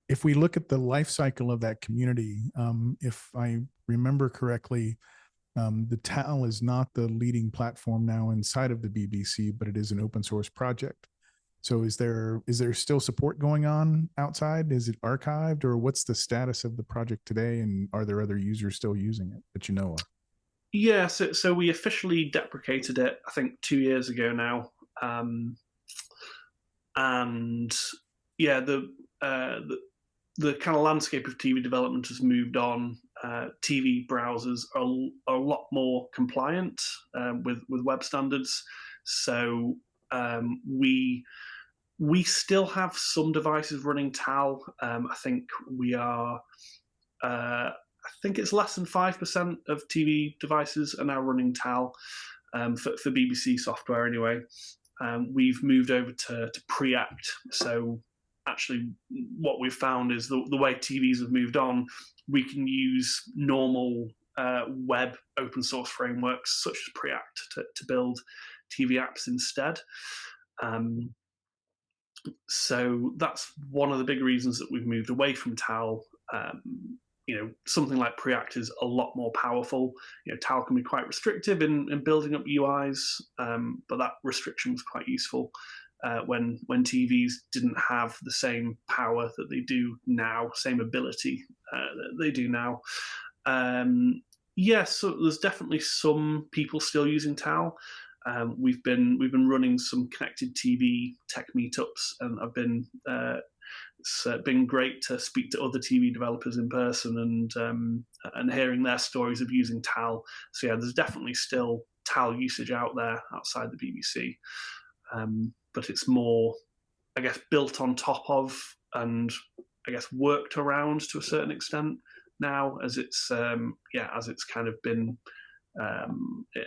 If we look at the life cycle of that community, if I remember correctly, the TAL is not the leading platform now inside of the BBC, but it is an open source project. So is there still support going on outside? Is it archived, or what's the status of the project today? And are there other users still using it that you know of? Yeah, so we officially deprecated it, I think, 2 years ago now, and yeah, the kind of landscape of TV development has moved on. TV browsers are a lot more compliant with web standards, so we still have some devices running TAL. I think we are. I think it's less than 5% of TV devices are now running TAL for BBC software anyway. We've moved over to Preact. So actually, what we've found is the way TVs have moved on, we can use normal web open source frameworks such as Preact to build TV apps instead. So that's one of the big reasons that we've moved away from TAL. Something like Preact is a lot more powerful. TAL can be quite restrictive in building up UIs, but that restriction was quite useful when TVs didn't have the same power that they do now, same ability that they do now. So there's definitely some people still using TAL. We've been running some connected TV tech meetups, and it's been great to speak to other TV developers in person and hearing their stories of using TAL. So yeah, there's definitely still TAL usage out there outside the BBC, but it's more, I guess, built on top of and I guess worked around to a certain extent now, as it's kind of been.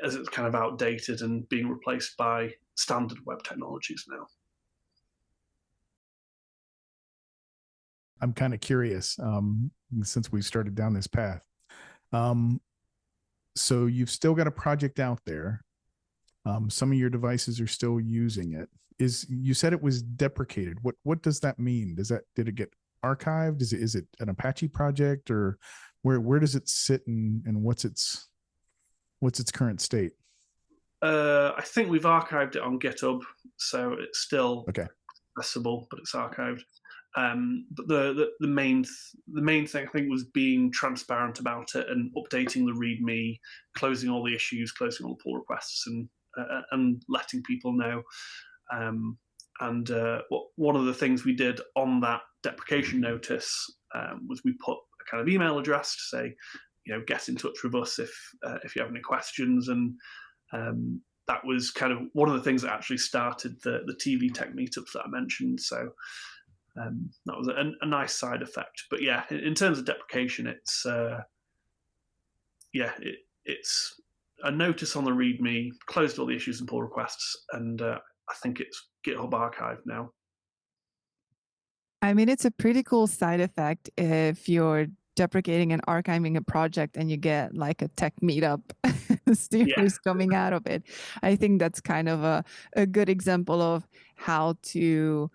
As it's kind of outdated and being replaced by standard web technologies now. I'm kind of curious, since we started down this path. So you've still got a project out there. Some of your devices are still using it. You said it was deprecated. What does that mean? Did it get archived? Is it an Apache project, or where does it sit, and what's its current state? I think we've archived it on GitHub, so it's still okay, accessible, but it's archived. But the main thing I think was being transparent about it and updating the README, closing all the issues, closing all the pull requests, and letting people know. One of the things we did on that deprecation notice was we put a kind of email address to say, get in touch with us if you have any questions. And that was kind of one of the things that actually started the TV tech meetups that I mentioned. So that was a nice side effect. But yeah, in terms of deprecation, it's a notice on the README, closed all the issues and pull requests, and I think it's GitHub archived now. I mean, it's a pretty cool side effect if you're deprecating and archiving a project and you get like a tech meetup series coming out of it. I think that's kind of a good example of how to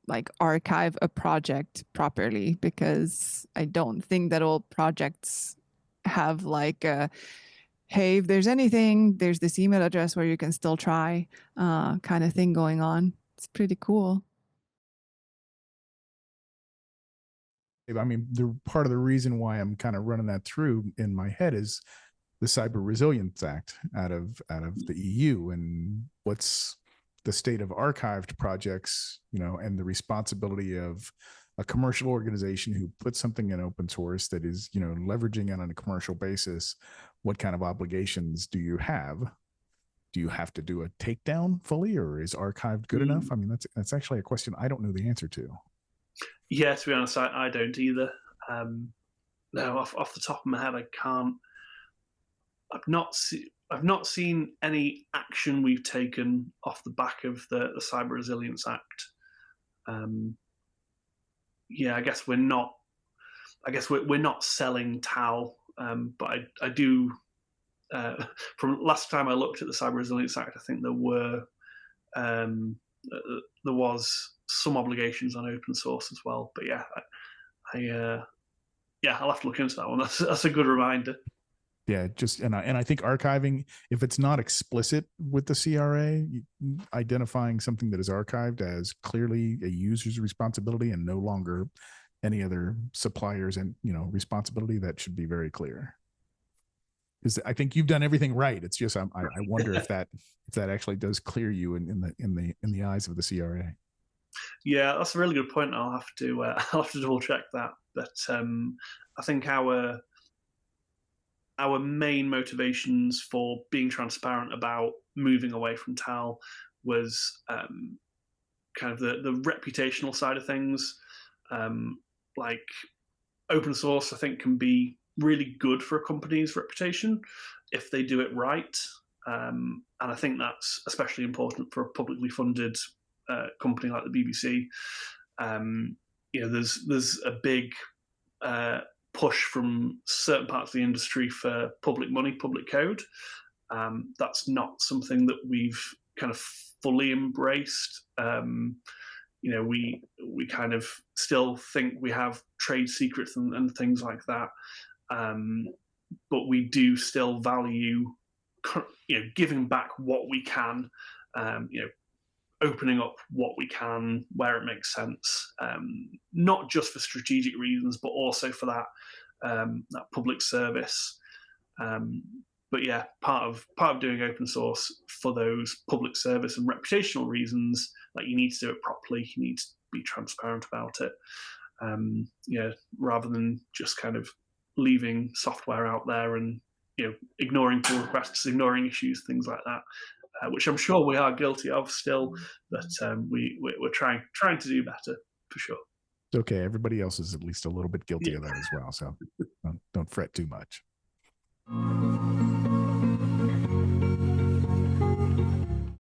like archive a project properly, because I don't think that all projects have like a, hey, if there's anything, there's this email address where you can still try kind of thing going on. It's pretty cool. I mean, the part of the reason why I'm kind of running that through in my head is the Cyber Resilience Act out of the EU, and what's the state of archived projects, and the responsibility of a commercial organization who puts something in open source that is, leveraging it on a commercial basis. What kind of obligations do you have? Do you have to do a takedown fully, or is archived good enough? I mean, that's actually a question I don't know the answer to. Yeah, to be honest, I don't either. No, off the top of my head, I can't. I've not seen any action we've taken off the back of the Cyber Resilience Act. I guess we're not. I guess we're not selling TAL, but I do. From last time I looked at the Cyber Resilience Act, I think there were there was some obligations on open source as well. But yeah, I'll have to look into that one. That's a good reminder. Yeah, and I think archiving, if it's not explicit with the CRA, identifying something that is archived as clearly a user's responsibility and no longer any other suppliers and responsibility, that should be very clear. Because I think you've done everything right. It's just I wonder if that actually does clear you in the eyes of the CRA. Yeah, that's a really good point. I'll have to double check that. But I think our main motivations for being transparent about moving away from TAL was kind of the reputational side of things. Like open source, I think, can be really good for a company's reputation if they do it right. And I think that's especially important for a publicly funded company like the BBC. There's a big push from certain parts of the industry for public money, public code. That's not something that we've kind of fully embraced. We kind of still think we have trade secrets and things like that. But we do still value, giving back what we can, opening up what we can where it makes sense, not just for strategic reasons, but also for that public service. But yeah, part of doing open source for those public service and reputational reasons, like you need to do it properly, you need to be transparent about it, rather than just kind of leaving software out there and ignoring pull requests, ignoring issues, things like that. Which I'm sure we are guilty of still, but we're trying to do better for sure. It's okay. Everybody else is at least a little bit guilty of that as well, so don't fret too much.